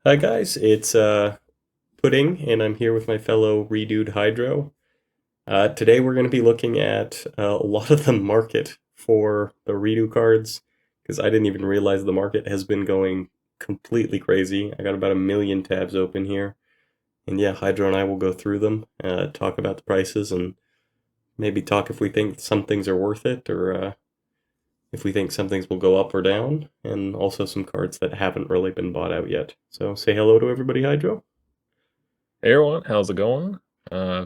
Hi guys, it's Pudding, and I'm here with my fellow Redude Hydro. Today we're going to be looking at a lot of the market for the Redo cards, because I didn't even realize the market has been going completely crazy. I got about a million tabs open here, and yeah, Hydro and I will go through them, talk about the prices, and maybe talk if we think some things are worth it, or if we think some things will go up or down, and also some cards that haven't really been bought out yet. So say hello to everybody, Hydro. Hey everyone, how's it going? Uh,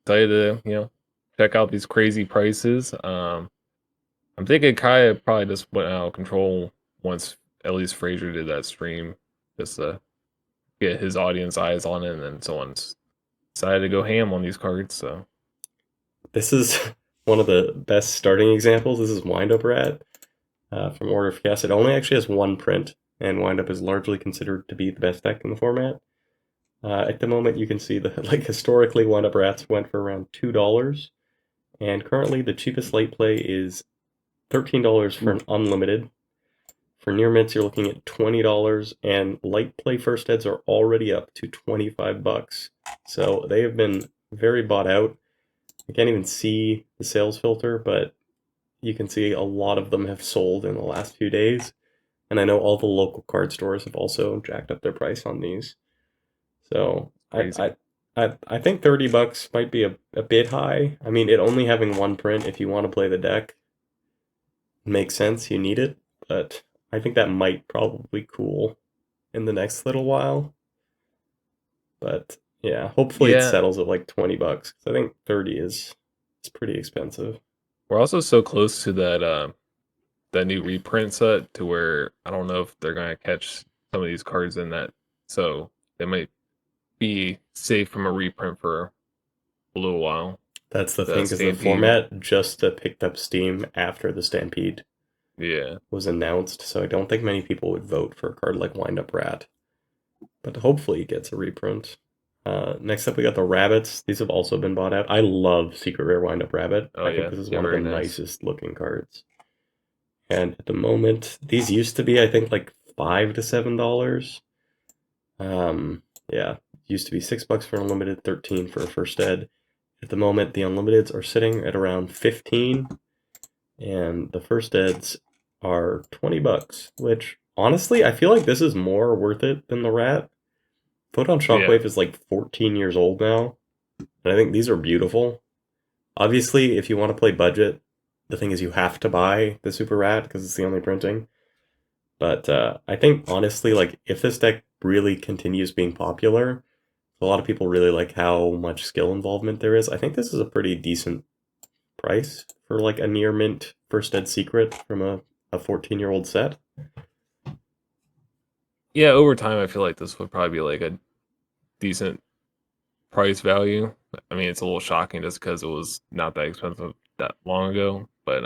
Excited to check out these crazy prices. I'm thinking Kaya probably just went out of control once at least Frazier did that stream, just to get his audience eyes on it, and then someone's decided to go ham on these cards. So This is one of the best starting examples. This is Windup Rat from Order of Chaos. It only actually has one print, and Windup is largely considered to be the best deck in the format. At the moment, you can see that, like, historically, Windup Rats went for around $2, and currently the cheapest late play is $13 for ooh, an unlimited. For near mints, you're looking at $20, and light play first eds are already up to $25. So they have been very bought out. I can't even see the sales filter, but you can see a lot of them have sold in the last few days. And I know all the local card stores have also jacked up their price on these. So crazy. I think $30 might be a bit high. I mean, it only having one print, if you want to play the deck, makes sense. You need it, but I think that might probably cool in the next little while. But yeah, hopefully it Yeah, settles at like $20. I think 30 is pretty expensive. we're also so close to that new reprint set to where I don't know if they're gonna catch some of these cards in that, so they might be safe from a reprint for a little while. That's the The thing, because the Stampede, format just picked up steam after the Stampede yeah, was announced, so I don't think many people would vote for a card like Wind Up Rat. But hopefully it gets a reprint. Next up, we got the Rabbits. These have also been bought out. I love Secret Rare Wind Up Rabbit. oh I think yeah, this is yeah, one of the very nice. nicest looking cards. And at the moment, these used to be, I think, like $5 to $7. Yeah, used to be $6 for unlimited, 13 for a first ed. At the moment, the unlimiteds are sitting at around 15, and the first eds are $20, which honestly, I feel like this is more worth it than the rat. Photon Yeah, Shockwave is like 14 years old now, and I think these are beautiful. Obviously, if you want to play budget, the thing is you have to buy the Super Rat because it's the only printing. But I think honestly, like if this deck really continues being popular, a lot of people really like how much skill involvement there is. I think this is a pretty decent price for like a near mint first ed secret from a 14-year-old set. yeah. Over time, I feel like this would probably be like a decent price value. I mean, it's a little shocking just because it was not that expensive that long ago, but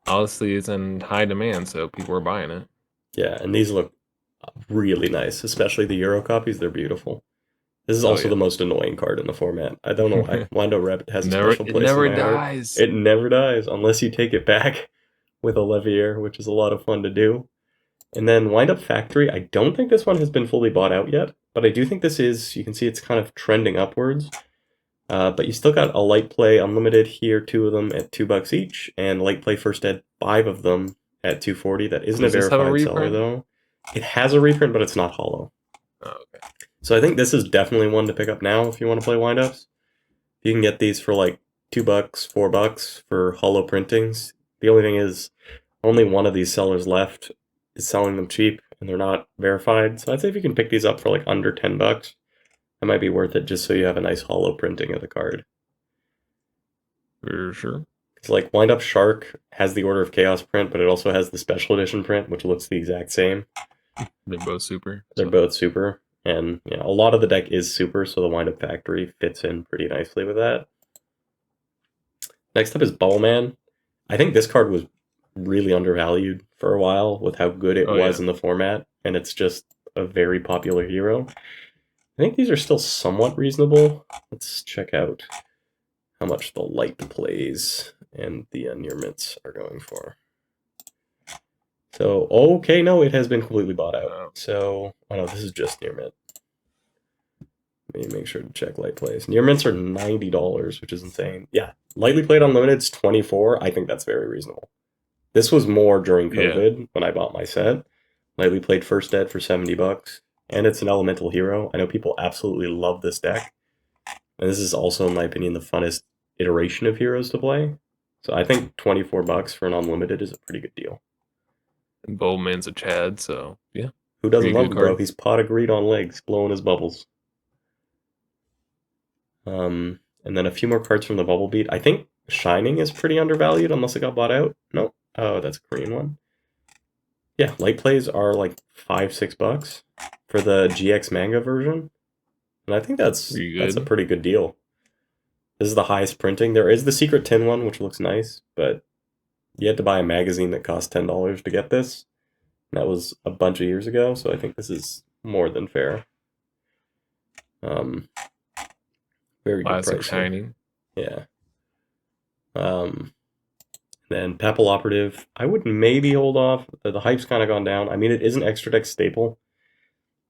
honestly, it's in high demand, so people are buying it. Yeah, and these look really nice, especially the Euro copies. They're beautiful. This is Oh also the yeah, most annoying card in the format. I don't know why. Wando Rabbit has a never special it place in never my heart. dies. It never dies unless you take it back with a Levier, which is a lot of fun to do. And then Wind Up Factory, I don't think this one has been fully bought out yet, but I do think this is, you can see it's kind of trending upwards. But you still got a light play unlimited here, two of them at $2 each, and light play first ed, five of them at 240. That isn't a Does this have a verified seller reprint? though. It has a reprint, but it's not hollow. Oh, okay. So I think this is definitely one to pick up now if you want to play windups. You can get these for like $2, $4 for hollow printings. The only thing is, only one of these sellers left is selling them cheap, and they're not verified. So I'd say if you can pick these up for like under $10, it might be worth it just so you have a nice hollow printing of the card. For sure. It's like Wind Up Shark has the Order of Chaos print, but it also has the special edition print, which looks the exact same. They're both super. They're So both super, and a lot of the deck is super, so the Wind Up Factory fits in pretty nicely with that. Next up is Ballman. I think this card was really undervalued for a while with how good it oh was yeah. in the format, and it's just a very popular hero. I think these are still somewhat reasonable. Let's check out how much the light plays and the near mints are going for. So, okay, no, it has been completely bought out. Uh, So, oh no, this is just near mint. Let me make sure to check light plays. Near mints are $90, which is insane. Yeah, lightly played unlimited's 24. I think that's very reasonable. This was more during yeah, COVID when I bought my set. Lightly played first dead for $70, and it's an elemental hero. I know people absolutely love this deck, and this is also, in my opinion, the funnest iteration of heroes to play. So I think $24 for an unlimited is a pretty good deal. and Bowman's a Chad, so yeah, Who doesn't pretty love good him, bro? card. He's pot of greed on legs, blowing his bubbles. And then a few more cards from the bubble beat. I think Shining is pretty undervalued unless it got bought out. No. Oh, that's a Korean one. Yeah, light plays are like $5-6 for the GX manga version. And I think that's Pretty a good. pretty good deal. This is the highest printing. There is the Secret Tin one, which looks nice, but you had to buy a magazine that cost $10 to get this. And that was a bunch of years ago, so I think this is more than fair. Um, Very good Classic pricing. Shining. Yeah. Um, then Papal Operative, I would maybe hold off. The hype's kind of gone down. I mean, it is an extra deck staple.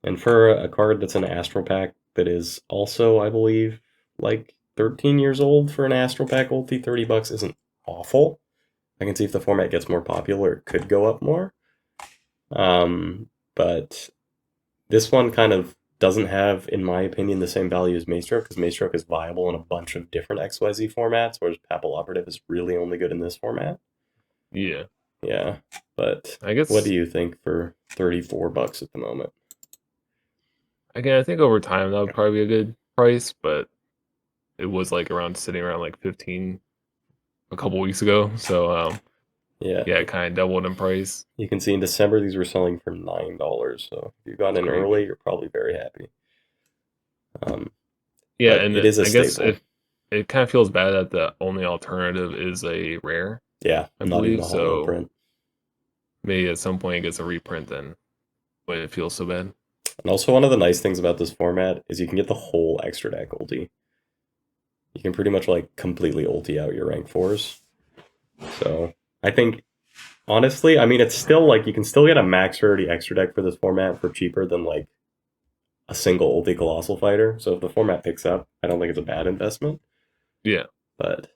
And for a card that's an Astral Pack that is also, I believe, like 13 years old for an Astral Pack ulti, $30 isn't awful. I can see if the format gets more popular, it could go up more. But this one kind of doesn't have, in my opinion, the same value as Maestroke, because Maestroke is viable in a bunch of different XYZ formats, whereas Papal Operative is really only good in this format. Yeah, Yeah, but I what do guess you think for $34 at the moment? again, I think over time that would probably be a good price, but it was like around sitting around like 15 a couple weeks ago. So Yeah, yeah, it kind of doubled in price. you can see in December these were selling for $9, so if you got It's in crazy. early, you're probably very happy. Um, Yeah, but and it is a I guess staple. it kind of feels bad that the only alternative is a rare, Yeah, I not even believe. a holo So print. maybe at some point it gets a reprint then when it feels so bad. And also one of the nice things about this format is you can get the whole extra deck ulti. You can pretty much like completely ulti out your rank 4s. So I think honestly, I mean it's still like you can still get a max rarity extra deck for this format for cheaper than like a single ulti colossal fighter. So if the format picks up, I don't think it's a bad investment. Yeah. But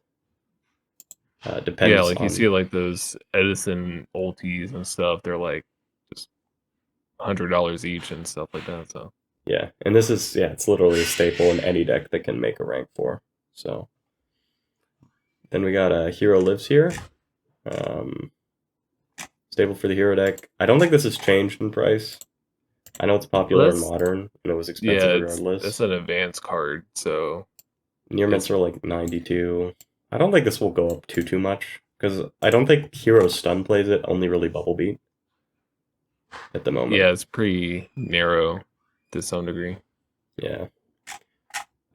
Yeah, depends like you see on like those Edison ultis and stuff, they're like just $100 each and stuff like that. So yeah. And this is it's literally a staple in any deck that can make a rank 4. So then we got a Hero Lives here. Um, Stable for the hero deck. I don't think this has changed in price. I know it's well, popular in modern, and it was expensive yeah, it's regardless. an advanced card, so Near mints it's are like 92. I don't think this will go up too much because I don't think Hero Stun plays it. Only really Bubble Beat at the moment. yeah, it's pretty narrow to some degree. Yeah,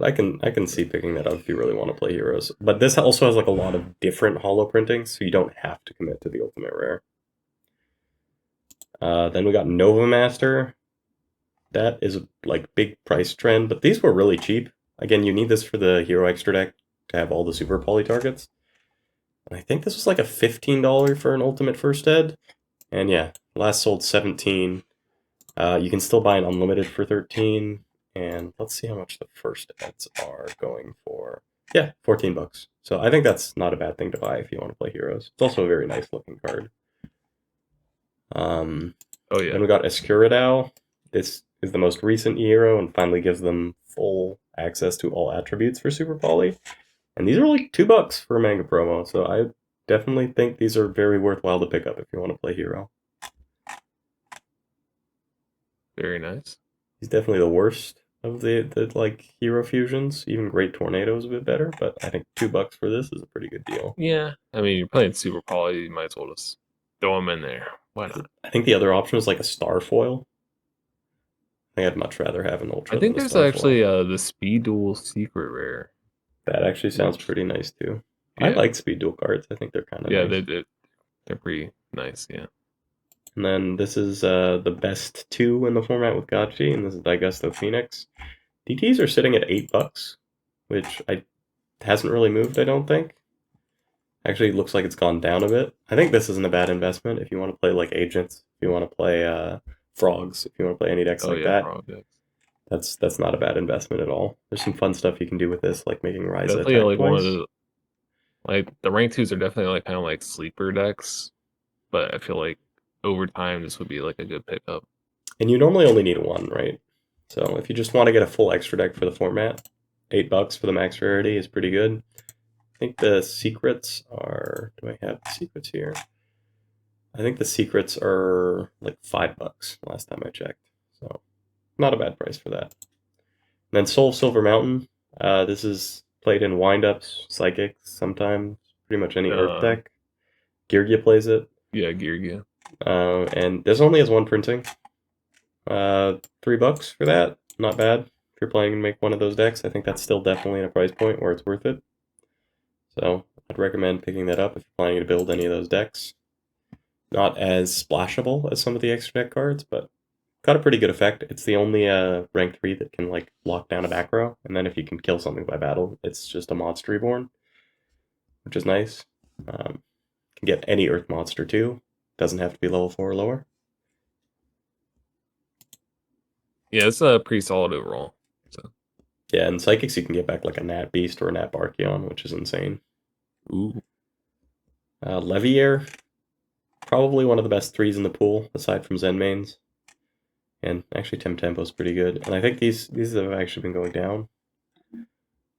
I can see picking that up if you really want to play heroes. But this also has like a lot of different holo printings, so you don't have to commit to the ultimate rare. Then we got Nova Master. That is a like big price trend, but these were really cheap. Again, you need this for the hero extra deck to have all the super poly targets. And I think this was like a $15 for an ultimate first ed. And yeah, last sold 17. You can still buy an unlimited for 13. And let's see how much the first eds are going for. Yeah, $14. So I think that's not a bad thing to buy if you want to play heroes. It's also a very nice looking card. Um, Oh Then yeah. we got Escuridao. This is the most recent hero and finally gives them full access to all attributes for Super Poly. And these are like $2 for a manga promo, so I definitely think these are very worthwhile to pick up if you want to play hero. Very nice. He's definitely the worst of the like hero fusions. Even Great Tornado is a bit better, but I think $2 for this is a pretty good deal. Yeah, I mean, you're playing Super Poly, you might as well just throw them in there. Why not? I think the other option is like a star foil. I think I'd much rather have an I ultra than think a there's star foil. actually the Speed Duel Secret Rare, That actually sounds which pretty nice too. I yeah, like speed dual cards. I think they're kind of yeah, nice. they're pretty nice. Yeah, And then this is the best two in the format with Gotchi, and this is Digesto Phoenix. DTs are sitting at $8, which I hasn't really moved, I don't think. Actually, it looks like it's gone down a bit. I think this isn't a bad investment if you want to play like agents, if you want to play frogs, if you want to play any decks Oh like yeah, that. projects. That's not a bad investment at all. There's some fun stuff you can do with this, like making Ryza Definitely attack like one of twice. the like the rank twos are definitely like kind of like sleeper decks, but I feel like over time this would be like a good pickup. And you normally only need one, right? So if you just want to get a full extra deck for the format, $8 for the max rarity is pretty good. I think the secrets are. Do I have the secrets here? I think the secrets are like $5 last time I checked. So not a bad price for that. And then Soul Silver Mountain. This is played in windups, psychics, sometimes pretty much any Earth Uh, deck. Girgia plays it, yeah, Gear. and this only has one printing. $3 for that, not bad. If you're planning to make one of those decks, I think that's still definitely in a price point where it's worth it. So I'd recommend picking that up if you're planning to build any of those decks. Not as splashable as some of the extra deck cards, but got a pretty good effect. It's the only rank 3 that can like lock down a back row, and then if you can kill something by battle, it's just a monster reborn, which is nice. Can get any Earth monster too. Doesn't have to be level 4 or lower. Yeah, it's pretty solid overall. So, Yeah, and Psychics you can get back like a Nat Beast or a Nat Barkion, which is insane. ooh, Leviair, probably one of the best 3s in the pool, aside from Zen mains. And actually Tempo's pretty good. And I think these have actually been going down,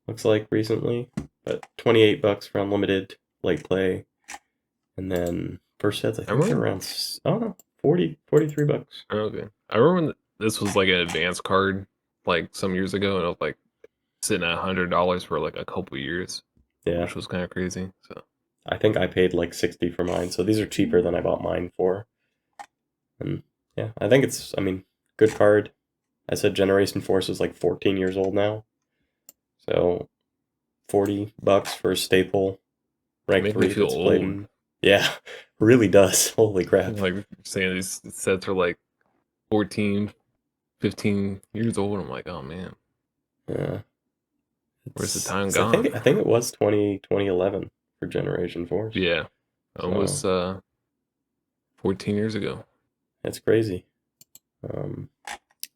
looks like, recently. But $28 for unlimited light play. And then first sets, I I think they're remember. around, oh no, 43 bucks. Okay, I remember when this was like an advanced card like some years ago, and it was like sitting at $100 for like a couple years, Yeah, which was kind of crazy. So I think I paid like 60 for mine. So these are cheaper than I bought mine for. And yeah, I think it's, I mean, good card. I said Generation Force is like 14 years old now. So $40 for a staple you rank make me 3 feel that's played old. in. Yeah, really does. Holy crap. Like saying these sets are like 14, 15 years old. I'm like, oh man, Yeah. where's the time I gone? think it was 2011 for Generation Force. Yeah, So almost 14 years ago. it's crazy. Um,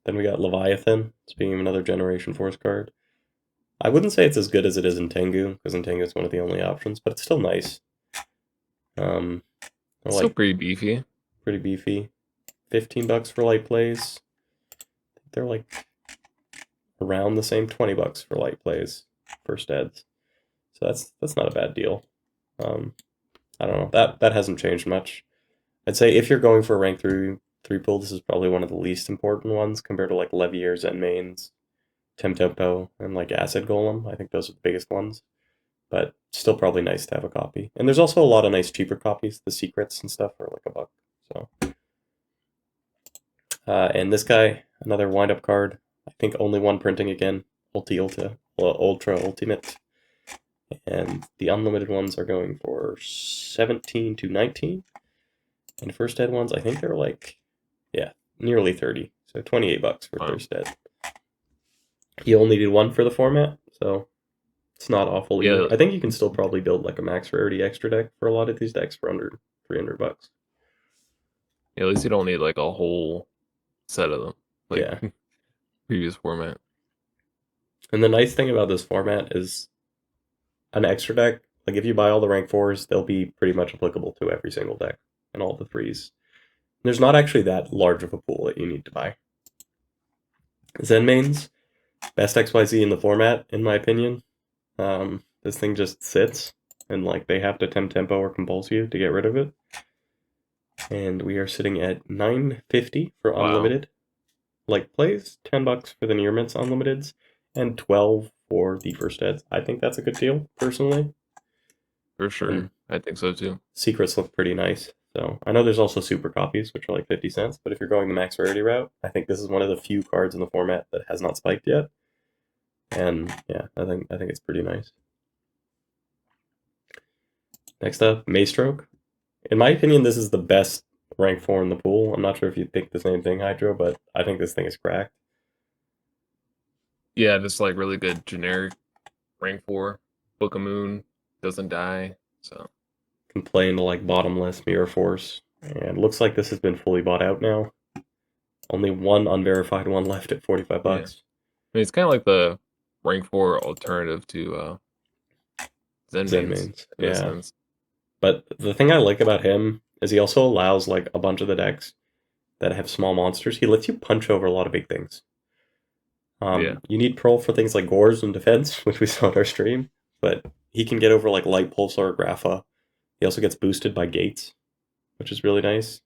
then we got Leviathan, speaking of another Generation Force card. I wouldn't say it's as good as it is in Tengu, because in Tengu it's one of the only options, but it's still nice. Um, they're It's still like pretty beefy. pretty beefy. $15 for light plays. They're like around the same $20 for light plays for steads. So that's not a bad deal. Um, I don't know. That hasn't changed much. I'd say if you're going for a rank three pull, this is probably one of the least important ones compared to like Leviair, Zen mains, Tempo, and like Acid Golem. I think those are the biggest ones. But still probably nice to have a copy. And there's also a lot of nice cheaper copies. The secrets and stuff are like $1. So and this guy, another wind up card. I think only one printing again. Ultra Ultimate. And the unlimited ones are going for 17 to 19. And first ed ones, I think they're like, yeah, nearly 30. So $28 for Um, first ed. You only need one for the format, so it's not awful either. yeah, I think you can still probably build like a max rarity extra deck for a lot of these decks for under $300. at least you don't need like a whole set of them, like Yeah. previous format. And the nice thing about this format is an extra deck, like if you buy all the rank 4s, they'll be pretty much applicable to every single deck and all the 3s. There's not actually that large of a pool that you need to buy. Zen mains, best XYZ in the format, in my opinion. This thing just sits, and like they have to tempo or compulse you to get rid of it. And we are sitting at $9.50 for Wow, unlimited like plays, $10 for the near mints unlimiteds, and 12 for the first eds. I think that's a good deal, personally. for sure. And I think so too. secrets look pretty nice. So I know there's also super copies, which are like 50 cents, but if you're going the max rarity route, I think this is one of the few cards in the format that has not spiked yet. And yeah, I think it's pretty nice. Next up, Maestroke. In my opinion, this is the best rank 4 in the pool. I'm not sure if you think the same thing, Hydro, but I think this thing is cracked. Yeah, just like really good generic rank 4. Book of Moon doesn't die, so can play into like bottomless mirror force, and looks like this has been fully bought out now. Only one unverified one left at 45 Yeah. bucks. I mean, it's kind of like the rank 4 alternative to Zen Zen mains mains, in a yeah. sense. But the thing I like about him is he also allows like a bunch of the decks that have small monsters. He lets you punch over a lot of big things. Yeah. You need Pearl for things like Gores and defense, which we saw in our stream, but he can get over like Light Pulsar or Grapha. He also gets boosted by Gates, which is really nice.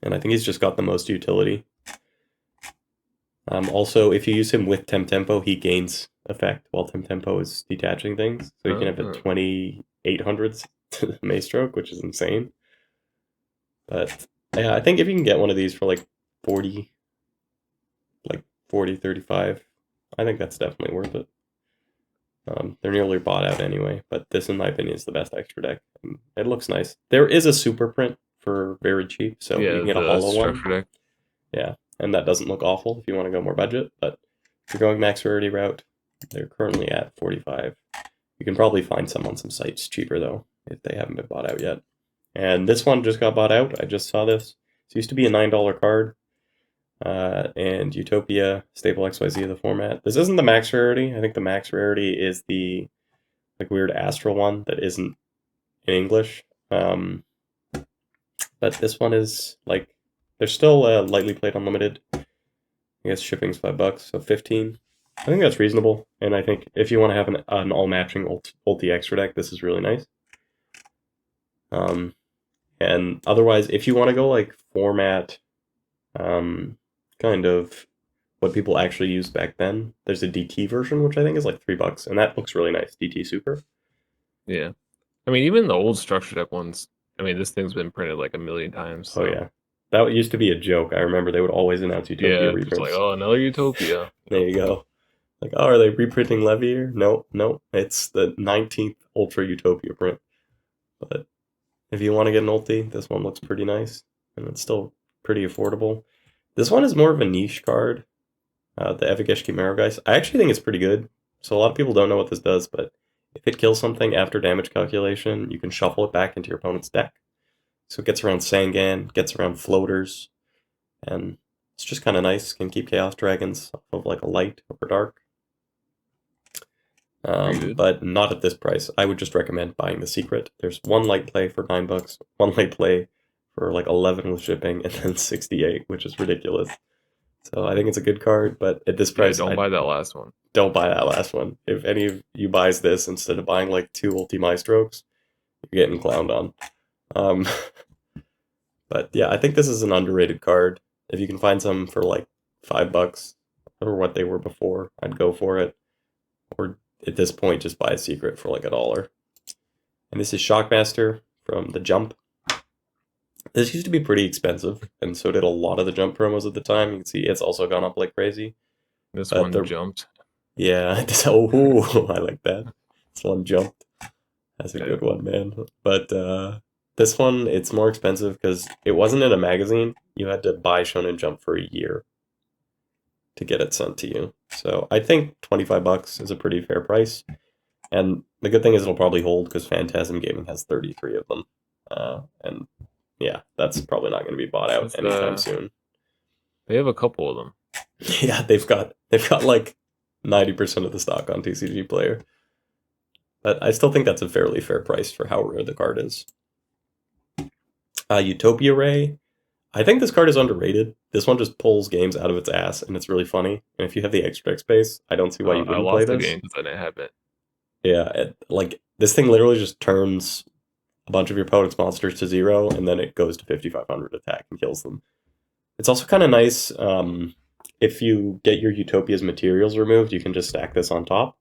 And I think he's just got the most utility. Also, if you use him with Tempo, he gains effect while Tempo is detaching things. So you can have a 2800s Maestroke, which is insane. But yeah, I think if you can get one of these for like 40, 35, I think that's definitely worth it. They're nearly bought out anyway, but this, in my opinion, is the best extra deck. It looks nice. There is a super print for very cheap, so you can get a the hollow one. structure deck. Yeah, and that doesn't look awful if you want to go more budget, but if you're going max rarity route, they're currently at 45. You can probably find some on some sites cheaper, though, if they haven't been bought out yet. And this one just got bought out. I just saw this. It used to be a $9 card. And Utopia, Staple XYZ of the format. This isn't the max rarity. I think the max rarity is the like weird astral one that isn't in English. But this one is like they're still lightly played unlimited. I guess shipping's $5, so 15. I think that's reasonable. And I think if you want to have an all matching ulti extra deck, this is really nice. And otherwise, if you want to go like format, kind of what people actually used back then. There's a DT version, which I think is like $3, and that looks really nice. DT Super. Yeah. I mean, even the old structure deck ones, I mean, this thing's been printed like a million times. So. Oh, yeah. That used to be a joke. I remember they would always announce Utopia reprints. It's like, oh, another Utopia. There you go. Like, oh, are they reprinting Levier? No, it's the 19th Ultra Utopia print. But if you want to get an ulti, this one looks pretty nice, and it's still pretty affordable. This one is more of a niche card. The Evigesh Chimera guys. I actually think it's pretty good. So a lot of people don't know what this does, but if it kills something after damage calculation, you can shuffle it back into your opponent's deck. So it gets around Sangan, gets around floaters, and it's just kind of nice. Can keep Chaos Dragons off of like a light or dark. But not at this price. I would just recommend buying the Secret. There's one light play for $9, one light play for like 11 with shipping, and then 68, which is ridiculous. So I think it's a good card, but at this price, don't buy that last one. Don't buy that last one. If any of you buys this instead of buying like 2 ulti Maestrokes, you're getting clowned on. But yeah, I think this is an underrated card. If you can find some for like $5 or what they were before, I'd go for it. Or at this point, just buy a Secret for like $1. And this is Shockmaster from the Jump. This used to be pretty expensive, and so did a lot of the Jump promos at the time. You can see it's also gone up like crazy. This one jumped. Yeah, oh, I like that. This one jumped. That's a good one, man. But this one, it's more expensive because it wasn't in a magazine. You had to buy Shonen Jump for a year to get it sent to you. So I think $25 is a pretty fair price. And the good thing is it'll probably hold because Phantasm Gaming has 33 of them. And yeah, that's probably not going to be bought out anytime soon. They have a couple of them. Yeah, they've got like 90% of the stock on TCG Player. But I still think that's a fairly fair price for how rare the card is. Utopia Ray. I think this card is underrated. This one just pulls games out of its ass, and it's really funny. And if you have the extra deck space, I don't see why you wouldn't play this. I lost the game because I didn't have it. Yeah, like this thing literally just turns a bunch of your opponent's monsters to 0, and then it goes to 5,500 attack and kills them. It's also kind of nice. If you get your Utopia's materials removed, you can just stack this on top.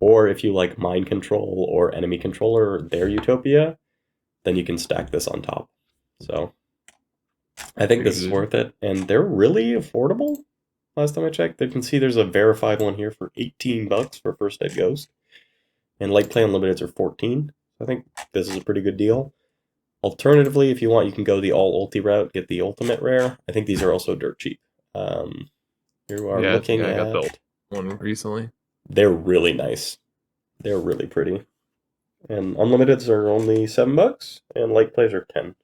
Or if you like Mind Control or Enemy Controller their Utopia, then you can stack this on top. So I think this is worth it. And they're really affordable. Last time I checked, you can see there's a verified one here for $18 for First Ed Ghost. And Light Play Unlimiteds are 14. I think this is a pretty good deal. Alternatively, if you want, you can go the all ulti route, get the ultimate rare. I think these are also dirt cheap. You are looking at. I got the one recently. They're really nice. They're really pretty. And unlimiteds are only $7, and light plays are 10.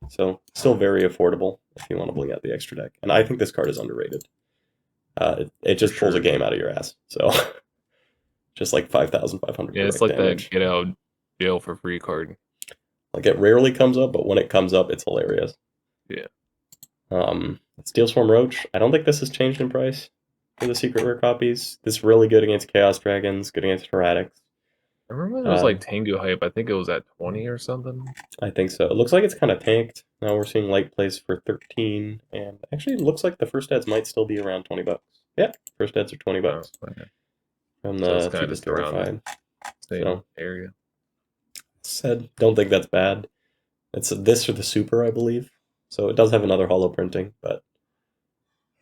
So still very affordable if you want to bling out the extra deck. And I think this card is underrated. It just pulls a game out of your ass. So just like 5,500 Yeah, it's direct like that damage. get out jail for free card. Like it rarely comes up, but when it comes up, it's hilarious. Yeah. Steel Swarm Roach. I don't think this has changed in price for the secret rare copies. This is really good against Chaos Dragons, good against Heretics. I remember there was like Tengu hype. I think it was at 20 or something. I think so. It looks like it's kind of tanked. Now we're seeing light plays for 13, and actually it looks like the first ads might still be around $20. Yeah, first ads are $20 Oh, okay. from So it's the kind of cheapest just around verified. the same So area. said, don't think that's bad. It's this or the super, I believe. So it does have another holo printing, but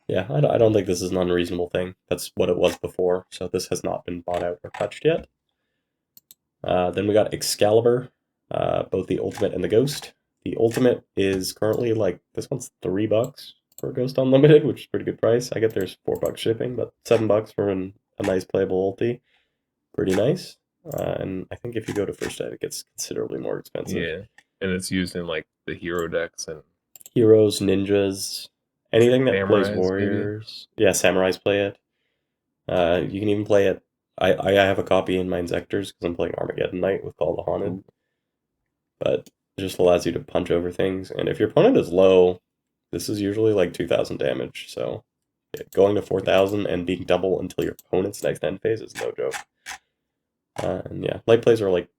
yeah, I don't think this is an unreasonable thing. That's what it was before, so this has not been bought out or touched yet. Then we got Excalibur, both the Ultimate and the Ghost. The Ultimate is currently like, this one's $3 for a Ghost Unlimited, which is a pretty good price. I get there's $4 shipping, but $7 for a nice playable ulti. Pretty nice. And I think if you go to first ed, it gets considerably more expensive. Yeah, and it's used in like the hero decks and Heroes, ninjas, anything that plays samurais, maybe. warriors. Yeah, samurais play it. You can even play it. I have a copy in my Inzektors because I'm playing Armageddon Knight with Call the Haunted. But it just allows you to punch over things. And if your opponent is low, this is usually like 2,000 damage. So going to 4,000 and being double until your opponent's next end phase is no joke. And yeah, light plays are like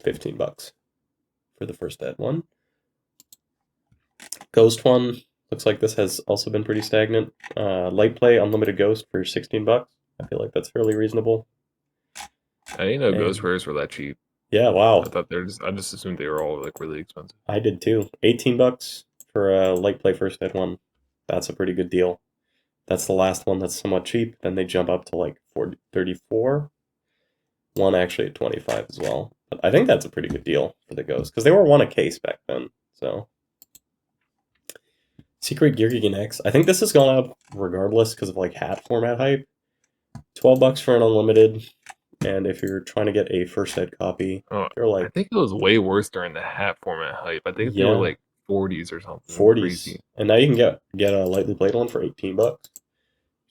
$15 for the first ed one. Ghost one looks like this has also been pretty stagnant. Light play unlimited ghost for $16. I feel like that's fairly reasonable. I didn't know ghost rares were that cheap. Yeah, wow. I just assumed they were all like really expensive. I did too. $18 for a light play first ed one. That's a pretty good deal. That's the last one that's somewhat cheap. Then they jump up to like 40, 34. One actually at 25 as well. But I think that's a pretty good deal for the ghosts because they were one a case back then. So Secret Geargigan X. I think this has gone up regardless because of like hat format hype. $12 for an unlimited. And if you're trying to get a first ed copy, they're like, I think it was way worse during the hat format hype. I think they were like 40s or something. 40s. Crazy. And now you can get a lightly played one for $18.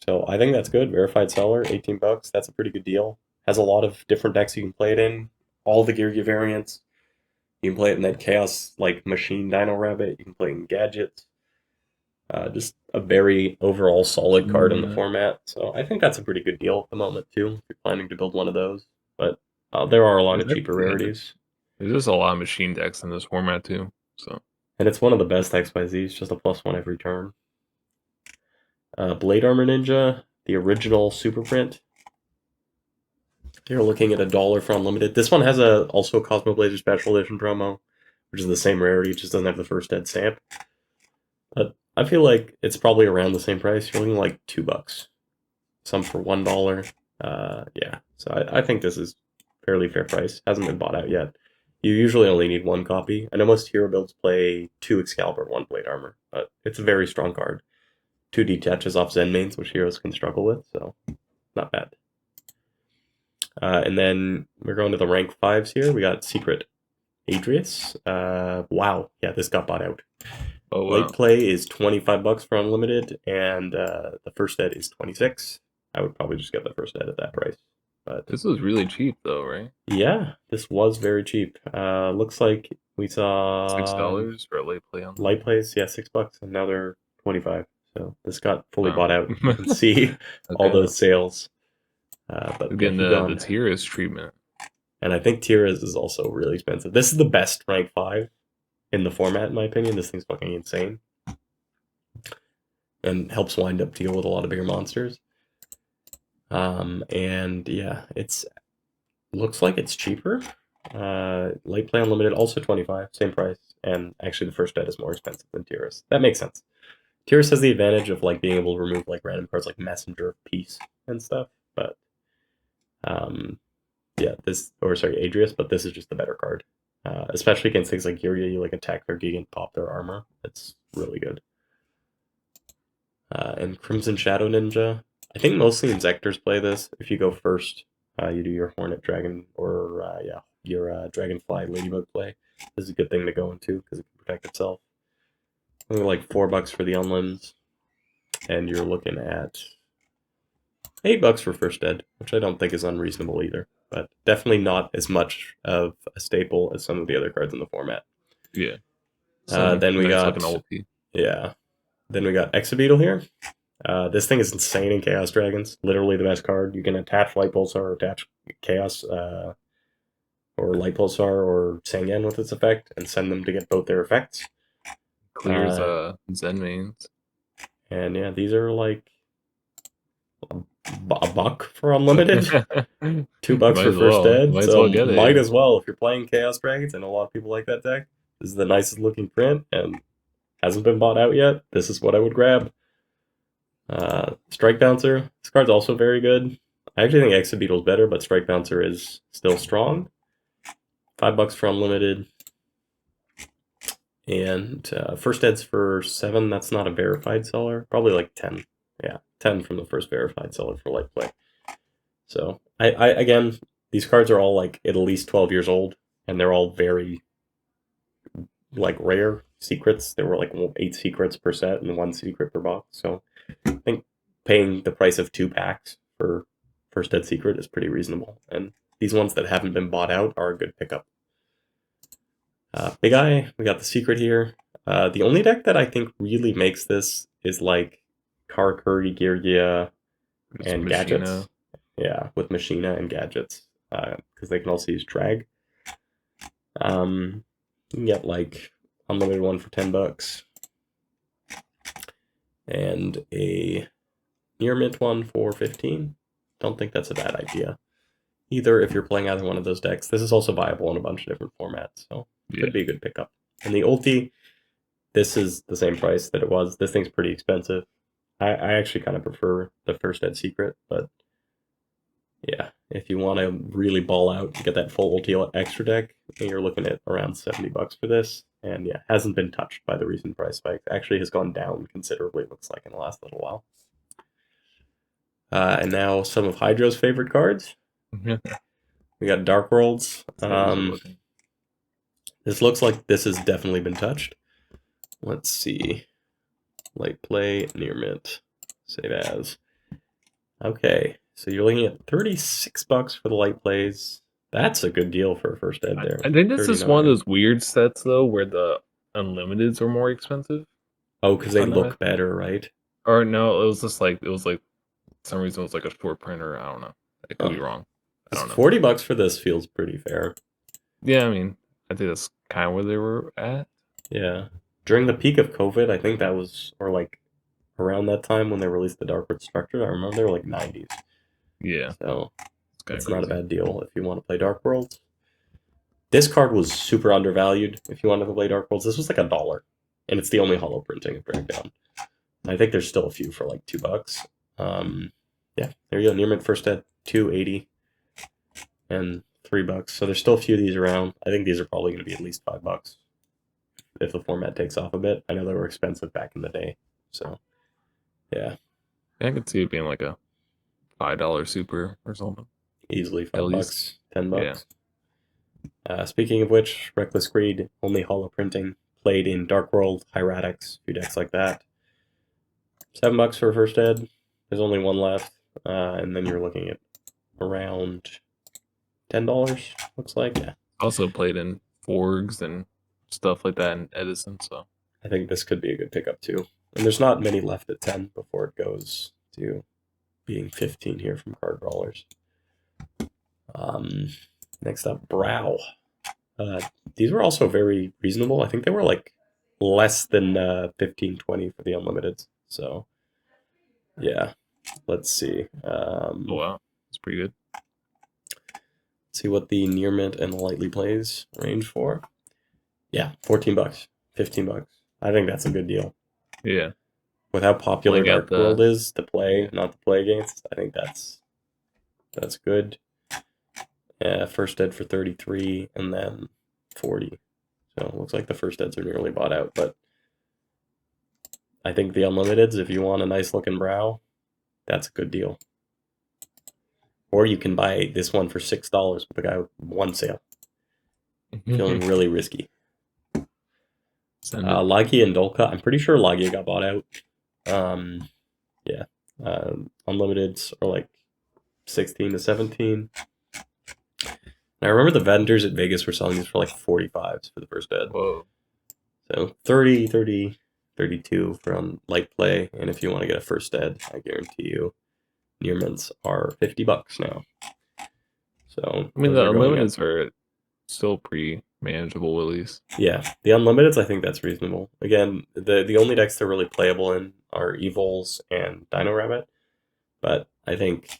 So I think that's good. Verified seller, $18. That's a pretty good deal. Has a lot of different decks you can play it in. All the Gear variants. You can play it in that Chaos like Machine Dino Rabbit. You can play it in Gadgets. Just a very overall solid card in the format. So I think that's a pretty good deal at the moment too. If you're planning to build one of those, but there are a lot of cheaper rarities. There's just a lot of machine decks in this format too. So and it's one of the best XYZs. Just a +1 every turn. Blade Armor Ninja, the original super print. You're looking at $1 for unlimited. This one has also a Cosmo Blazer Special Edition promo, which is the same rarity, it just doesn't have the first ed stamp. But I feel like it's probably around the same price. You're looking like $2. Some for $1. Yeah, so I think this is fairly fair price. Hasn't been bought out yet. You usually only need one copy. I know most hero builds play 2 Excalibur, 1 Blade Armor, but it's a very strong card. 2 detaches off Zen mains, which heroes can struggle with, so not bad. And then we're going to the rank 5s here. We got Secret Adrius. Wow, yeah, this got bought out. wow. Late play is $25 for unlimited, and the first ed is 26. I would probably just get the first ed at that price. But this was really cheap though, right? Yeah, this was very cheap. Looks like we saw $6 for a late play on light plays. Yeah, $6, and now they're 25. So this got fully bought out. You can see all those sales. But again, the Tiras treatment. And I think Tiras is also really expensive. This is the best rank 5 in the format, in my opinion. This thing's fucking insane. And helps wind up deal with a lot of bigger monsters. And yeah, it's looks like it's cheaper. Late play unlimited, also 25, same price. And actually the first ed is more expensive than Tiras. That makes sense. Tiras has the advantage of like being able to remove like random cards like Messenger, Peace, and stuff. But yeah, Adrius, but this is just the better card. Especially against things like Yuria, you like attack their Gigan, pop their armor. It's really good. And Crimson Shadow Ninja. I think mostly Inzektors play this. If you go first, you do your Hornet Dragon, or your Dragonfly Ladybug play. This is a good thing to go into because it can protect itself. Only like $4 for the unlimbs, and you're looking at $8 for First Ed, which I don't think is unreasonable either, but definitely not as much of a staple as some of the other cards in the format. Yeah. Then we nice got looking ulti. yeah. Then we got Exabeetle here. This thing is insane in Chaos Dragons. Literally the best card. You can attach Light Pulsar or attach Chaos or Light Pulsar or Sangan with its effect and send them to get both their effects. Clears Zen mains. And yeah, these are like a buck for unlimited. $2 for First Ed. Might as So well get it, might yeah. as well if you're playing Chaos Dragons, and a lot of people like that deck. This is the nicest looking print and hasn't been bought out yet. This is what I would grab. Strike Bouncer. This card's also very good. I actually think Exabeetle's better, but Strike Bouncer is still strong. $5 for unlimited. And First Ed's for 7. That's not a verified seller. Probably like 10. Yeah, 10 from the first verified seller for light play. So I again, these cards are all like at least 12 years old, and they're all very like rare secrets. There were like 8 secrets per set and 1 secret per box. So I think paying the price of 2 packs for First Ed Secret is pretty reasonable. And these ones that haven't been bought out are a good pickup. Big Eye, we got the Secret here. The only deck that I think really makes this is like Karakuri, Girgia, and Gadgets. Yeah, with Machina and Gadgets. Because they can also use Drag. You can get like unlimited one for $10. And a near mint one for 15. Don't think that's a bad idea either if you're playing either one of those decks. This is also viable in a bunch of different formats, so it could be a good pickup. And the ulti, this is the same price that it was. This thing's pretty expensive. I actually kind of prefer the First Ed Secret, but yeah, if you want to really ball out and get that full ulti extra deck, you're looking at around $70 for this. And yeah, hasn't been touched by the recent price spike. Actually has gone down considerably, looks like, in the last little while. And now some of Hydro's favorite cards. We got Dark Worlds. This looks like this has definitely been touched. Let's see. Light play, near mint. Save as. Okay, so you're looking at $36 for the light plays. That's a good deal for a First Ed there. I think this is one of 39. those weird sets though, where the unlimiteds are more expensive. Oh, because they look better, right? Or no, it was like for some reason it was like a short printer. I don't know. I could be wrong. I don't know. $40 for this feels pretty fair. Yeah, I mean, I think that's kind of where they were at. Yeah. During the peak of COVID, I think that was, or like around that time when they released the Dark World Structure, I remember they were like 90s. Yeah. So it's not a bad deal if you want to play Dark Worlds. This card was super undervalued if you wanted to play Dark Worlds. This was like $1, and it's the only hollow printing breakdown. I think there's still a few for like $2. Yeah, there you go. Near mint First Ed, $2.80 and $3. So there's still a few of these around. I think these are probably going to be at least $5 if the format takes off a bit. I know they were expensive back in the day, so yeah. I could see it being like a $5 super or something. Easily $5, $10. Yeah. Speaking of which, Reckless Greed, only hollow printing, played in Dark World, Hieratics, a few decks like that. $7 for First Ed. There's only one left, and then you're looking at around $10. Looks like. Yeah. Also played in Forgs and stuff like that in Edison, so I think this could be a good pickup too. And there's not many left at 10 before it goes to being 15 here from Card Brawlers. Next up, Brow. These were also very reasonable. I think they were like less than 15, 20 for the unlimiteds. So yeah, let's see. oh wow, that's pretty good. See what the near mint and the lightly plays range for. Yeah, $14, $15. I think that's a good deal. Yeah. With how popular Dark World is to play, not to play against, I think that's good. First Ed for 33 and then 40. So it looks like the First Eds are nearly bought out, but I think the unlimiteds, if you want a nice looking Brow, that's a good deal. Or you can buy this one for $6 with the guy with one sale. Feeling really risky. Send it. Lagia and Dolka. I'm pretty sure Lagia got bought out. Yeah. Unlimiteds are like 16 to 17. And I remember the vendors at Vegas were selling these for like 45s for the first ed. Whoa. So 30, 30, 32 from light play. And if you want to get a first ed, I guarantee you near mints are $50 now. So I mean, those the are going up. unlimiteds are still pretty manageable, at least. Yeah, the unlimiteds, I think that's reasonable. Again, the only decks they're really playable in are Evils and Dino Rabbit. But I think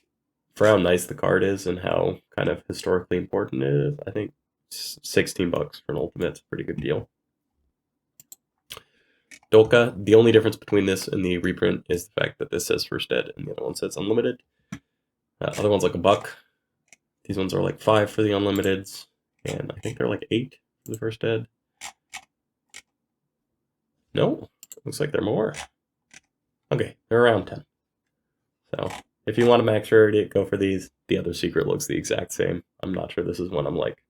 for how nice the card is and how kind of historically important it is, I think $16 for an ultimate's a pretty good deal. Dolka, the only difference between this and the reprint is the fact that this says first ed and the other one says unlimited. Other one's like $1. These ones are like 5 for the unlimiteds, and I think they're like 8 for the first ed. No, looks like they're more. Okay, they're around 10. So if you want to max rarity, go for these. The other secret looks the exact same. I'm not sure this is one I'm like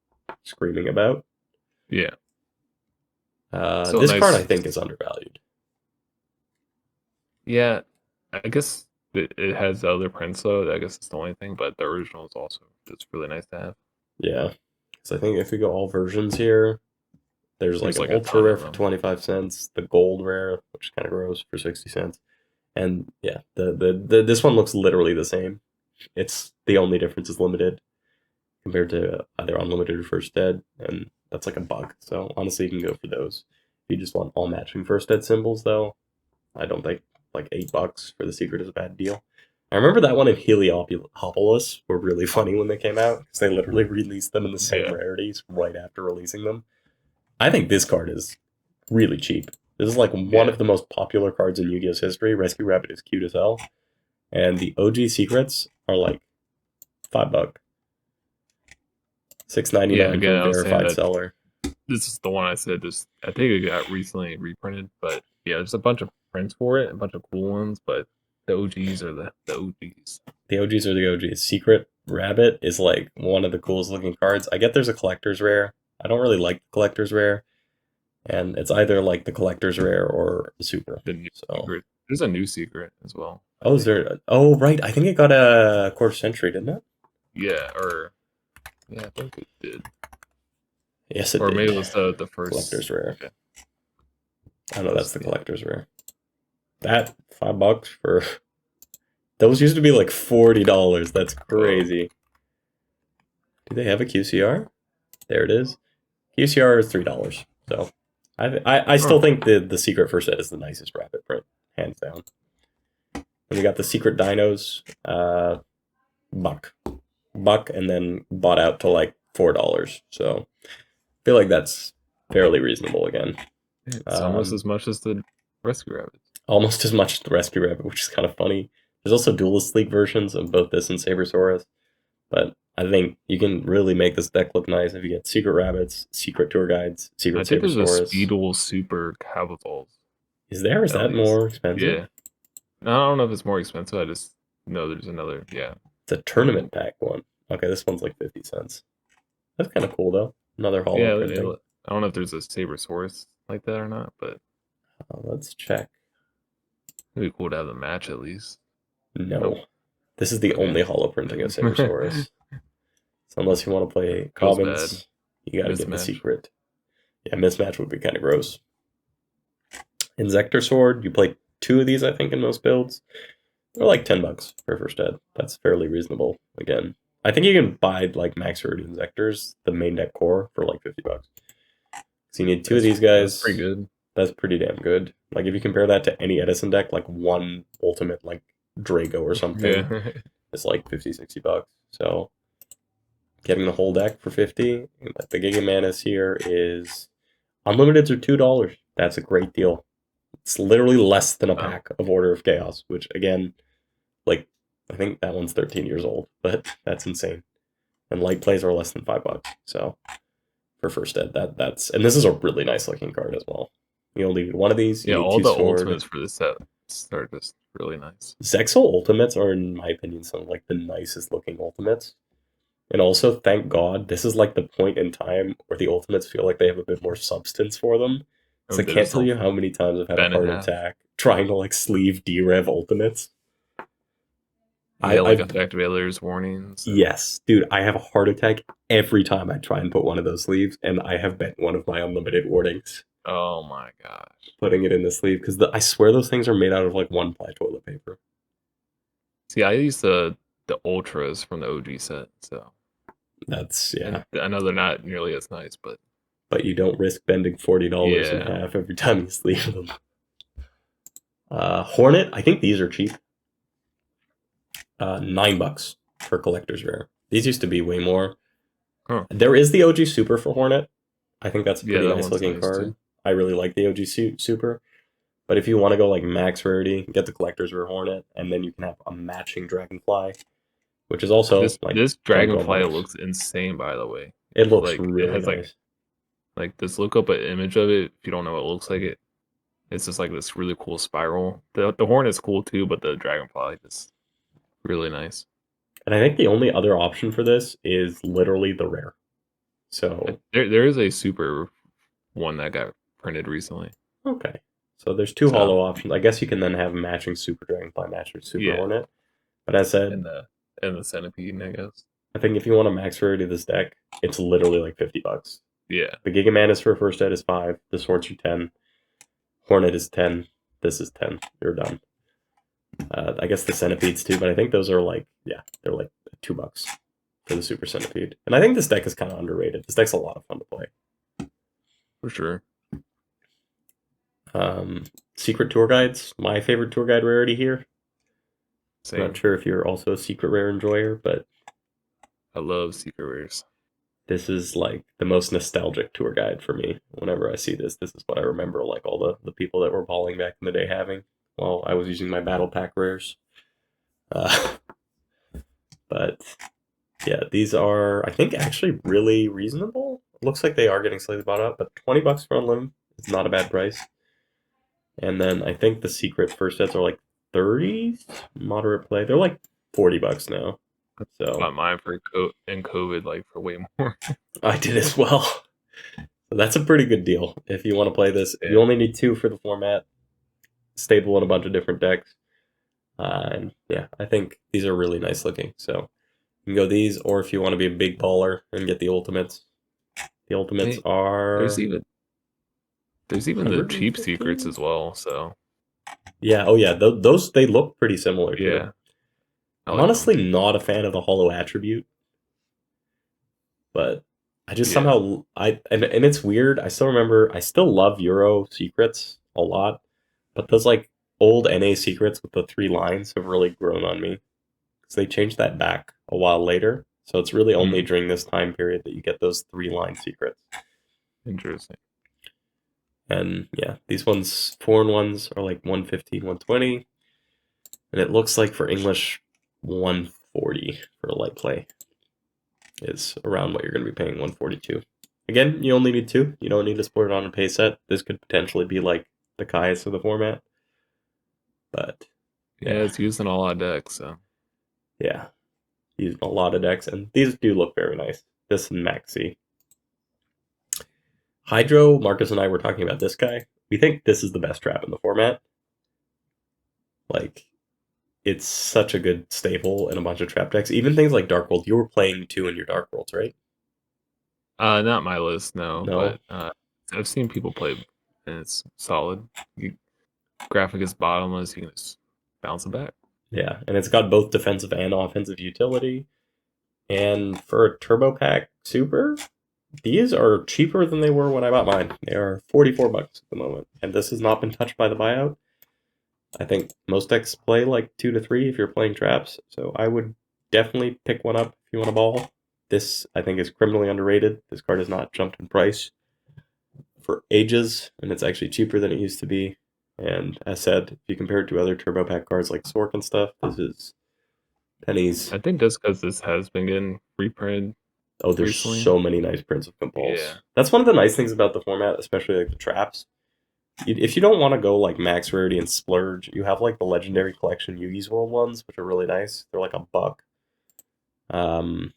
screaming about. Yeah. This card I think is undervalued. Yeah, I guess it has other prints though. I guess it's the only thing, but the original is also just really nice to have. Yeah, so I think if we go all versions here, there's like an ultra rare for 25 cents, the gold rare, which kind of grows for 60 cents. And yeah, this one looks literally the same. It's the only difference is limited compared to either unlimited or first ed, and that's like $1. So honestly, you can go for those. If you just want all matching first ed symbols, though, I don't think like $8 for the secret is a bad deal. I remember that one in Heliopolis were really funny when they came out because they literally released them in the same rarities right after releasing them. I think this card is really cheap. This is like one of the most popular cards in Yu-Gi-Oh's history. Rescue Rabbit is cute as hell. And the OG secrets are like $5. $6.99 from verified seller. This is the one I said I think it got recently reprinted, but yeah, there's a bunch of prints for it, a bunch of cool ones, but the OGs are the OGs. The OGs are the OGs. Secret Rabbit is like one of the coolest looking cards. I get there's a collector's rare. I don't really like the collector's rare. And it's either like the collector's rare or the super. Secret. There's a new secret as well. Oh, is there? Oh, right. I think it got a quarter century, didn't it? Yeah, I think it did. Yes, it did. Or maybe it was the first collector's rare. Okay. I know that's the collector's rare. That $5 for those used to be like $40. That's crazy. Do they have a QCR? There it is. QCR is $3. So I still think the secret first set is the nicest rabbit print, hands down. And we got the secret dinos, $1, and then bought out to like $4. So I feel like that's fairly reasonable again. It's almost as much as the Rescue Rabbit. Almost as much as the Rescue Rabbit, which is kind of funny. There's also Duelist League versions of both this and Sabersaurus. But I think you can really make this deck look nice if you get Secret Rabbits, Secret Tour Guides, Secret Sabersaurus. I think there's a Speedle Super Cavazals. Is there? Is that more expensive? Yeah. I don't know if it's more expensive. I just know there's another, It's a tournament pack one. Okay, this one's like 50 cents. That's kind of cool, though. Another hollow printing. I don't know if there's a Sabersaurus like that or not, but... let's check. It'd be cool to have the match at least. No. Nope. This is the only hollow printing of Sabersaurus. So unless you want to play Commons, you gotta get the secret. Yeah, mismatch would be kind of gross. Inzektor Sword, you play 2 of these, I think, in most builds. They're like $10 for first ed. That's fairly reasonable. Again, I think you can buy like max rarity Inzektors, the main deck core, for like $50. So you need 2 of these guys. That's pretty good. That's pretty damn good. Like if you compare that to any Edison deck, like one ultimate like Drago or something, it's like $50-$60. So getting the whole deck for $50, like the Giga Manus here is unlimiteds are $2. That's a great deal. It's literally less than a pack of Order of Chaos, which again, like I think that one's 13 years old, but that's insane. And light plays are less than $5. So for first ed, that's and this is a really nice looking card as well. You only need one of these. Yeah, all the ultimates for this set are just really nice. Zexal ultimates are, in my opinion, some of like the nicest looking ultimates. And also, thank God, this is like the point in time where the Ultimates feel like they have a bit more substance for them. A So I bit of can't tell you how something. many times I've had a Ben and heart half. attack trying to like sleeve D-Rev Ultimates. You get like I effective alias warnings and yes, dude, I have a heart attack every time I try and put one of those sleeves, and I have bent one of my unlimited warnings oh my gosh. putting it in the sleeve because I swear those things are made out of like one ply toilet paper. See, I used the ultras from the OG set, so That's and yeah, I know they're not nearly as nice, but but you don't risk bending $40 in yeah, half every time you sleeve them. Hornet, I think these are cheap. $9 for collector's rare. These used to be way more. huh? There is the OG Super for Hornet. I think that's a Yeah, pretty that nice one's looking nice card. too. I really like the OG Super. But if you want to go like max rarity, get the collector's rare Hornet, and then you can have a matching Dragonfly, which is also like This 10 12 dragonfly bucks. looks insane, by the way. It looks Like it really has nice. like this. Look up an image of it if you don't know what it looks like. It's just like this really cool spiral. The horn is cool too, but the dragonfly is really nice. And I think the only other option for this is literally the rare. So, There is a super one that got printed recently. okay. So there's two So hollow options. I guess you can then have matching Super Dragonfly, matching Super yeah, Hornet. But as I said, and the centipede, I guess. I think if you want a max rarity of this deck, it's literally like $50. Yeah, The Giga Manas for first ed is 5. The Swords are 10. Hornet is 10. This is 10. You're done. I guess the Centipedes too, but I think those are like, yeah, they're like $2 for the Super Centipede. And I think this deck is kind of underrated. This deck's a lot of fun to play. for sure. Secret Tour Guides, my favorite tour guide rarity here. I'm Same. not sure if you're also a secret rare enjoyer, but I love secret rares. this is like the most nostalgic tour guide for me. Whenever I see this, this is what I remember like all the people that were balling back in the day having while I was using my battle pack rares. Uh, but yeah, these are I think actually really reasonable. Looks like they are getting slightly bought up, but $20 for Unlim is not a bad price. And then I think the secret first sets are like 30 moderate play. They're like $40 now. So Bought mine for in COVID, like for way more. I did as well. So that's a pretty good deal if you want to play this. You Yeah. only need 2 for the format, stable in a bunch of different decks. And yeah, I think these are really nice looking. So you can go these, or if you want to be a big baller and get the ultimates. The I ultimates mean, there's are even there's even the cheap secrets 115. as well. So Yeah, oh yeah, those they look pretty similar too. yeah, I I'm like them. honestly not a fan of the hollow attribute, but I just Yeah, somehow and it's weird. I still remember I still love Euro secrets a lot, but those like old NA secrets with the 3 lines have really grown on me because they changed that back a while later. So it's really only mm, during this time period that you get those 3-line secrets. interesting. And yeah, these ones, foreign ones, are like 115, 120. And it looks like for English, 140 for a light play is around what you're going to be paying, 142. Again, you only need 2. You don't need to split it on a pay set. This could potentially be like the Kai's of the format. But Yeah, yeah, it's used in a lot of decks. So yeah. Using a lot of decks, and these do look very nice. This and Maxi. Hydro, Marcus and I were talking about this guy. We think this is the best trap in the format. Like, it's such a good staple in a bunch of trap decks. Even things like Dark World. You were playing 2 in your Dark Worlds, right? not my list, no, No? but I've seen people play, and it's solid. You, graphic is bottomless. You can just bounce it back. Yeah, and it's got both defensive and offensive utility. And for a Turbo Pack Super, these are cheaper than they were when I bought mine. They are $44 at the moment. And this has not been touched by the buyout. I think most decks play like 2 to 3 if you're playing traps. So I would definitely pick one up if you want a ball. This, I think, is criminally underrated. This card has not jumped in price for ages, and it's actually cheaper than it used to be. And as said, if you compare it to other Turbo Pack cards like Sork and stuff, this is pennies. I think just because this has been getting reprinted Oh, there's recently. so many nice prints of Yeah, Compulse. That's one of the nice things about the format, especially like the traps. If you don't want to go like max rarity and splurge, you have like the legendary collection Yugi's World ones, which are really nice. They're like $1. Um,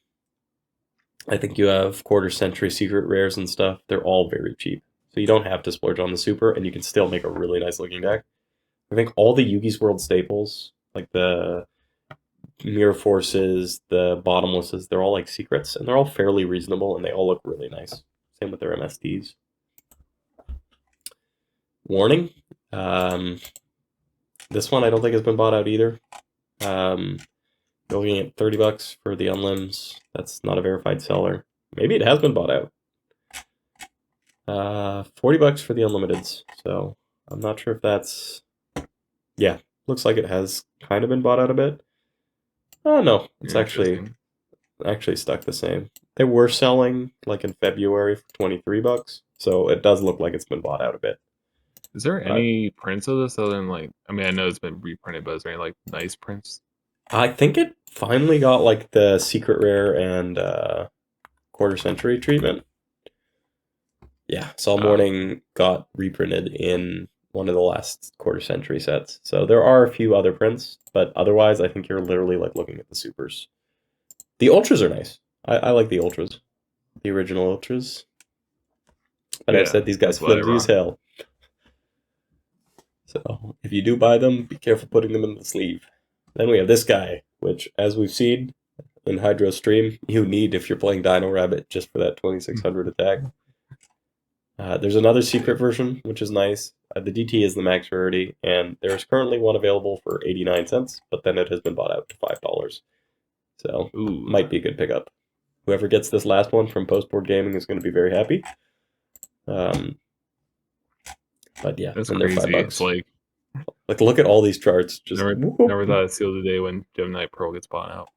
I think you have quarter century secret rares and stuff. They're all very cheap. So you don't have to splurge on the super, and you can still make a really nice looking deck. I think all the Yugi's World staples, like the Mirror Forces, the Bottomlesses, they're all like secrets, and they're all fairly reasonable, and they all look really nice. Same with their MSDs. Warning, this one I don't think has been bought out either. You're looking at $30 for the Unlims. That's not a verified seller. Maybe it has been bought out. $40 for the Unlimiteds. So I'm not sure if that's... Yeah, looks like it has kind of been bought out a bit. Oh no, it's actually stuck the same. They were selling like in February for $23, so it does look like it's been bought out a bit. Is there any prints of this other than like? I mean, I know it's been reprinted, but is there any like nice prints? I think it finally got like the secret rare and quarter century treatment. Yeah, Soul Morning got reprinted in one of the last quarter century sets. So there are a few other prints, but otherwise I think you're literally like looking at the supers. The ultras are nice. I like the ultras. The original ultras. But yeah, I've said these guys flimsy as hell. So if you do buy them, be careful putting them in the sleeve. Then we have this guy, which, as we've seen in Hydro Stream, you need if you're playing Dino Rabbit just for that 2600 attack. There's another secret version, which is nice. The DT is the max rarity, and there's currently one available for 89 cents, but then it has been bought out to $5. So, might be a good pickup. Whoever gets this last one from Postboard Gaming is going to be very happy. But yeah, that's and they're crazy. $5. It's like look at all these charts. Just never thought I'd see the day when Gemini Pro gets bought out.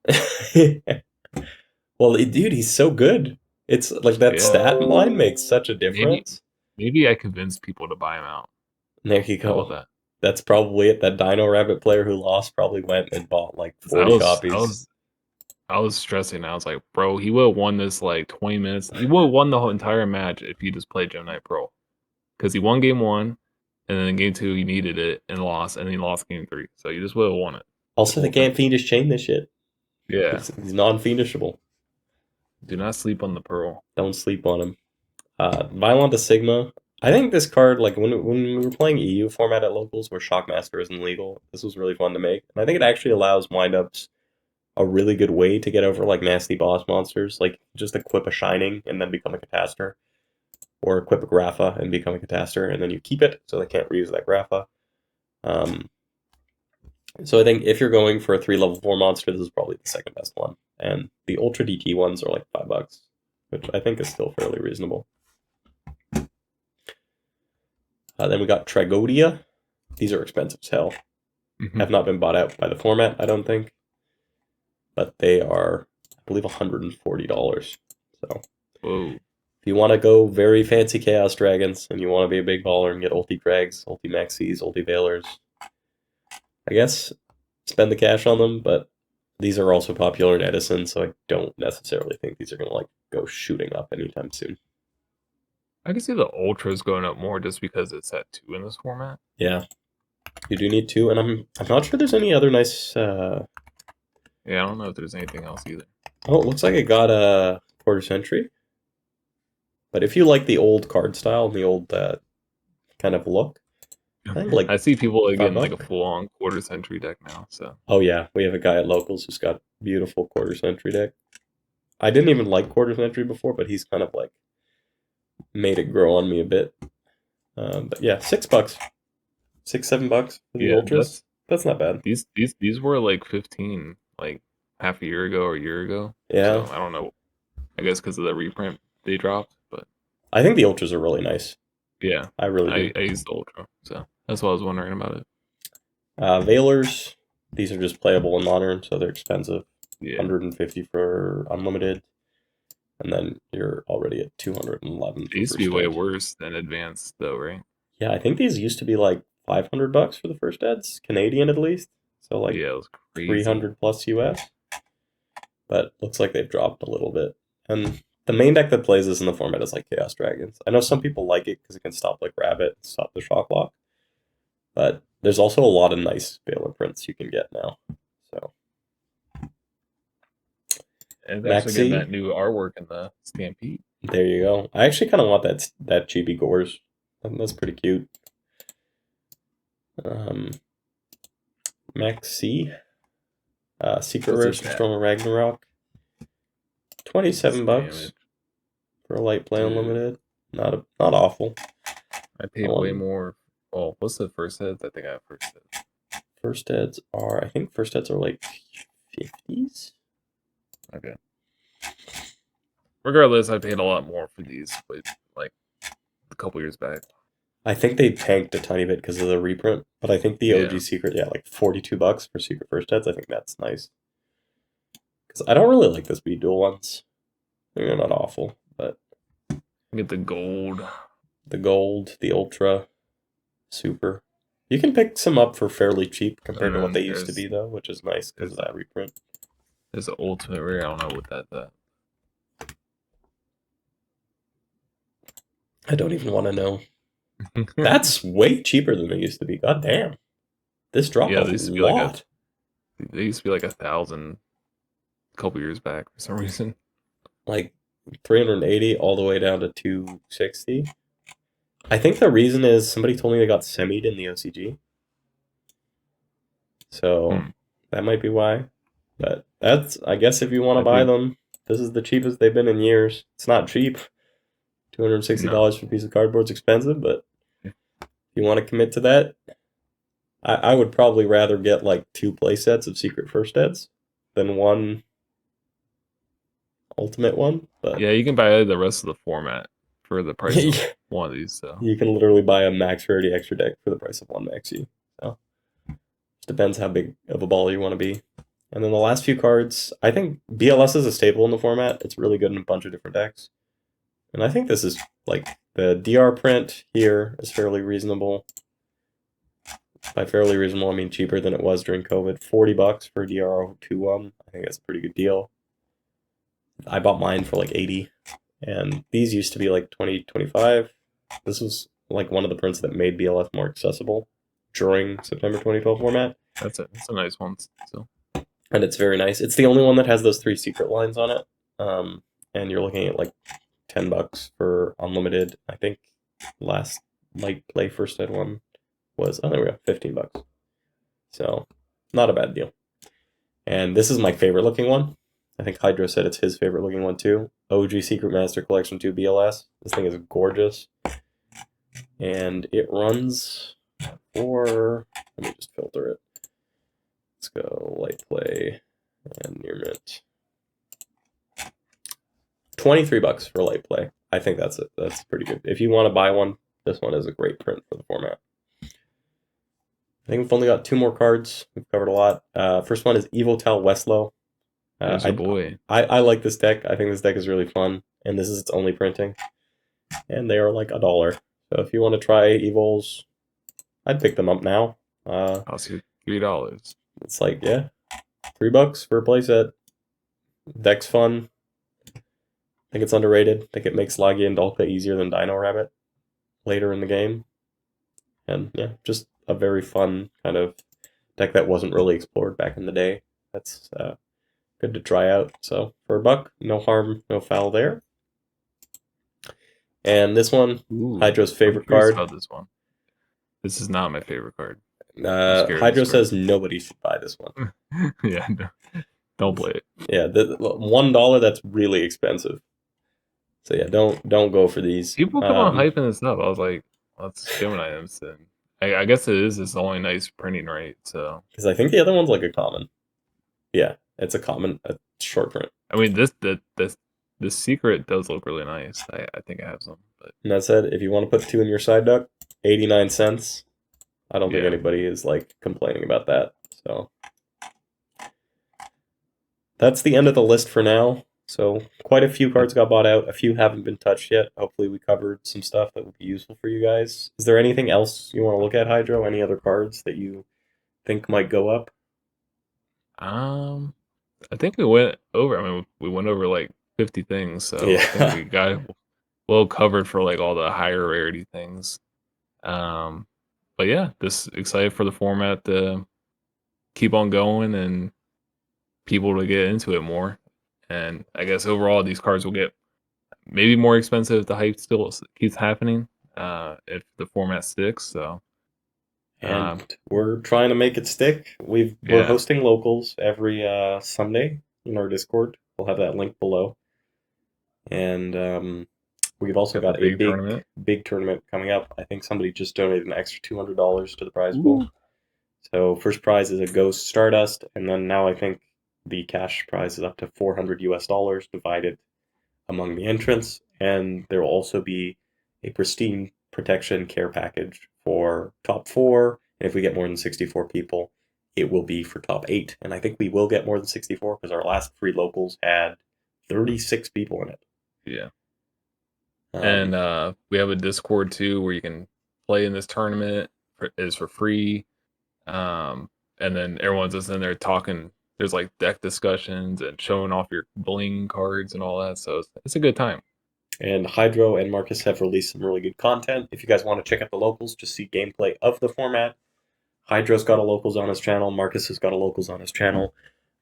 Well, dude, he's so good. It's like that stat line makes such a difference. Maybe I convinced people to buy him out. There you go. That's probably it. That Dino Rabbit player who lost probably went and bought like 40 copies. I was stressing. I was like, bro, he would have won this like 20 minutes. He would have won the whole entire match if he just played Gemini Pro. Because he won game 1, and then in game 2 he needed it and lost, and then he lost game 3. So you just would have won it. Also, they can't fiendish chain this shit. Yeah. He's non-fiendishable. Do not sleep on the Pearl. Don't sleep on him. Violent to Sigma. I think this card, like when we were playing EU format at locals where Shockmaster isn't legal, this was really fun to make. And I think it actually allows windups a really good way to get over like nasty boss monsters. Like just equip a Shining and then become a Catastor. Or equip a Grapha and become a Catastor, and then you keep it so they can't reuse that Grapha. So I think if you're going for a 3 level 4 monster, this is probably the second best one. And the Ultra DT ones are like $5, which I think is still fairly reasonable. Then we got Tragodia. These are expensive as hell. Have not been bought out by the format, I don't think. But they are, I believe, $140. So, whoa. If you want to go very fancy Chaos Dragons and you want to be a big baller and get ulti Drags, ulti Maxis, ulti Veilers, I guess spend the cash on them, but these are also popular in Edison, so I don't necessarily think these are going to like go shooting up anytime soon. I can see the Ultras going up more just because it's at 2 in this format. Yeah. You do need 2, and I'm not sure there's any other nice... Yeah, I don't know if there's anything else either. Oh, it looks like it got a quarter century. But if you like the old card style and the old kind of look, I see people getting like a full-on quarter century deck now. So. Oh yeah, we have a guy at locals who's got a beautiful quarter century deck. I didn't even like quarter century before, but he's kind of like made it grow on me a bit. But yeah, $6, $6, $7 for the ultras. That's not bad. These were like 15, like half a year ago or a year ago. Yeah. So I don't know. I guess because of the reprint they dropped, but I think the ultras are really nice. Yeah, I really do. I used the ultra, so that's why I was wondering about it. Veilers, these are just playable in modern, so they're expensive. Yeah. $150 for unlimited, and then you're already at $211. They used to be way worse than advanced, though, right? Yeah, I think these used to be like $500 for the first eds, Canadian at least. So like it was crazy. 300 plus US. But looks like they've dropped a little bit. And the main deck that plays this in the format is like Chaos Dragons. I know some people like it because it can stop like Rabbit, stop the Shock Lock. But there's also a lot of nice Veiler prints you can get now. So And it's actually getting Maxi. that new artwork in the Stampede. There you go. I actually kind of want that chibi Gores. That's pretty cute. Maxi. Secret What's Rare this at? Storm of Ragnarok. 27 bucks Damage. for a light play Dude. unlimited. Not awful. I paid way more. Oh, what's the first heads? I think I have first heads. I think first heads are like 50s. Okay. Regardless, I paid a lot more for these, but like a couple years back. I think they tanked a tiny bit because of the reprint, but I think the OG Secret, like 42 bucks for Secret first heads. I think that's nice. Because I don't really like the speed dual ones. They're not awful, but get the gold, the ultra, super. You can pick some up for fairly cheap compared to what they used to be, though, which is nice because of that reprint. There's the ultimate rare. I don't know what that. I don't even want to know. That's way cheaper than they used to be. God damn. This dropped a lot. They used to be like 1,000 a couple years back for some reason. Like 380 all the way down to 260. I think the reason is somebody told me they got semied in the OCG. So that might be why. But that's, I guess, if you want to buy them, this is the cheapest they've been in years. It's not cheap. $260 for a piece of cardboard's expensive, but if you want to commit to that, I would probably rather get like 2 play sets of Secret First Heads than one Ultimate one. But yeah, you can buy the rest of the format for the price of one of these. So you can literally buy a max rarity extra deck for the price of one Maxi. So it depends how big of a ball you want to be. And then the last few cards, I think BLS is a staple in the format. It's really good in a bunch of different decks. And I think this is, like, the DR print here is fairly reasonable. By fairly reasonable, I mean cheaper than it was during COVID. 40 bucks for DR021. I think that's a pretty good deal. I bought mine for like 80. And these used to be like 20, 25. This was like one of the prints that made BLS more accessible during September 2012 format. That's a nice one. So. And it's very nice. It's the only one that has those 3 secret lines on it. And you're looking at like 10 bucks for unlimited. I think last light play first ed one was, oh, there we go, 15 bucks. So not a bad deal. And this is my favorite looking one. I think Hydro said it's his favorite looking one too. OG Secret Master Collection 2 BLS. This thing is gorgeous. And it runs for, let me just filter it. Let's go light play and near mint. 23 bucks for light play. I think that's it. That's pretty good. If you want to buy one, this one is a great print for the format. I think we've only got 2 more cards. We've covered a lot. First one is Evotal Westlow. That's your boy. I like this deck. I think this deck is really fun, and this is its only printing. And they are like $1. So if you want to try Evols, I'd pick them up now. I'll see $3. It's like, yeah, $3 for a playset. Deck's fun. I think it's underrated. I think it makes Lagi and Dolka easier than Dino Rabbit later in the game. And yeah, just a very fun kind of deck that wasn't really explored back in the day. That's good to try out. So for $1, no harm, no foul there. And this one, Hydro's favorite card. About this one. This is not my favorite card. Hydro says nobody should buy this one. Yeah, no. Don't play it. Yeah, the $1, that's really expensive. So yeah, don't go for these. People come on hyping this up. I was like, let's Gemini items. And I guess it is. It's the only nice printing, right? So because I think the other one's like a common. Yeah, it's a common, a short print. I mean, this secret does look really nice. I think I have some. But and that said, if you want to put 2 in your side deck, 89 cents. I don't think anybody is like complaining about that. So that's the end of the list for now. So quite a few cards got bought out. A few haven't been touched yet. Hopefully we covered some stuff that would be useful for you guys. Is there anything else you want to look at, Hydro? Any other cards that you think might go up? I think we went over. I mean, we went over like 50 things. So yeah. I think we got well covered for like all the higher rarity things. But yeah, just excited for the format to keep on going and people to get into it more. And I guess overall, these cards will get maybe more expensive if the hype still keeps happening, if the format sticks. So, And we're trying to make it stick. We're yeah, hosting locals every Sunday in our Discord. We'll have that link below. And we've also got the got a big tournament. big tournament coming up. I think somebody just donated an extra $200 to the prize pool. Ooh. So first prize is a Ghost Stardust, and then now I think the cash prize is up to $400 divided among the entrants, and there will also be a pristine protection care package for top 4. And if we get more than 64 people, it will be for top 8. And I think we will get more than 64 because our last 3 locals had 36 people in it. Yeah. Um, And we have a Discord too where you can play in this tournament. Is for free. And then everyone's just in there talking. There's like deck discussions and showing off your bling cards and all that. So it's a good time. and Hydro and Marcus have released some really good content. If you guys want to check out the locals, just see gameplay of the format. Hydro's got a locals on his channel. Marcus has got a locals on his channel.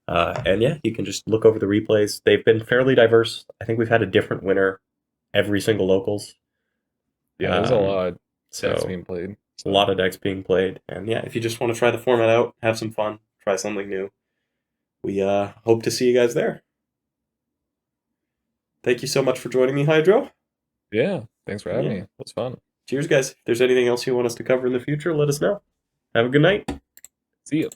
And yeah, you can just look over the replays. They've been fairly diverse. I think we've had a different winner every single locals. Yeah, there's a lot of decks So being played. a lot of decks being played. And yeah, if you just want to try the format out, have some fun, try something new, we hope to see you guys there. Thank you so much for joining me, Hydro. Yeah, thanks for having me. It was fun. Cheers, guys. If there's anything else you want us to cover in the future, let us know. Have a good night. See you.